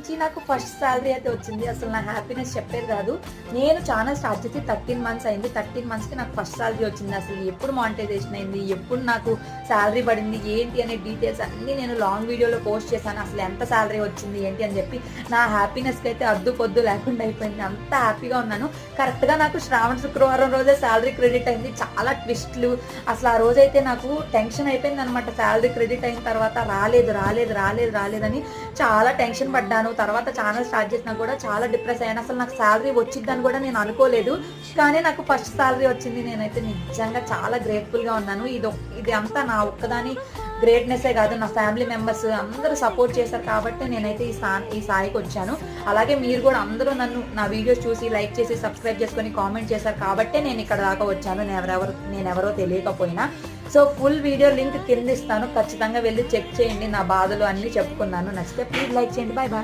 నుంచి నాకు first salary అయితే వచ్చింది. అసలు నా హ్యాపీనెస్ చెప్పేది కాదు. నేను ఛానల్ స్టార్ట్ చేసి 13 మంత్స్ అయింది. 13 మంత్స్కి నాకు ఫస్ట్ శాలరీ వచ్చింది. అసలు ఎప్పుడు మానిటైజేషన్ అయింది, ఎప్పుడు నాకు శాలరీ పడింది, ఏంటి అనే డీటెయిల్స్ అన్నీ నేను లాంగ్ వీడియోలో పోస్ట్ చేశాను. అసలు ఎంత శాలరీ వచ్చింది ఏంటి అని చెప్పి నా హ్యాపీనెస్కి అయితే అద్దు పొద్దు లేకుండా అయిపోయింది. అంత హ్యాపీగా ఉన్నాను. కరెక్ట్గా నాకు శ్రావణ శుక్రవారం రోజే శాలరీ క్రెడిట్ అయింది. చాలా ట్విస్ట్లు. అసలు ఆ రోజైతే నాకు టెన్షన్ అయిపోయింది అనమాట. శాలరీ క్రెడిట్ అయిన తర్వాత రాలేదని చాలా టెన్షన్ పడ్డాను. తర్వాత ఛానల్ స్టార్ట్ చేసినా కూడా చాలా డిప్రెస్ అయ్యాను. అసలు నాకు శాలరీ వచ్చిద్దని కూడా నేను అనుకోలేదు. కానీ నాకు ఫస్ట్ శాలరీ వచ్చింది. నేనైతే నిజంగా చాలా గ్రేట్ఫుల్గా ఉన్నాను. ఇది అంతా నా ఒక్కదాని గ్రేట్నెస్సే కాదు, నా ఫ్యామిలీ మెంబర్స్ అందరూ సపోర్ట్ చేశారు కాబట్టి నేనైతే ఈ స్థాయికి వచ్చాను. అలాగే మీరు కూడా అందరూ నా వీడియోస్ చూసి లైక్ చేసి సబ్స్క్రైబ్ చేసుకొని కామెంట్ చేశారు కాబట్టే నేను ఇక్కడ దాకా వచ్చాను. నేనెవరో తెలియకపోయినా. సో ఫుల్ వీడియో లింక్ కింద ఇస్తాను, ఖచ్చితంగా వెళ్ళి చెక్ చేయండి. నా బాధలు అన్నీ చెప్పుకున్నాను. నచ్చితే ప్లీజ్ లైక్ చేయండి. Bye bye.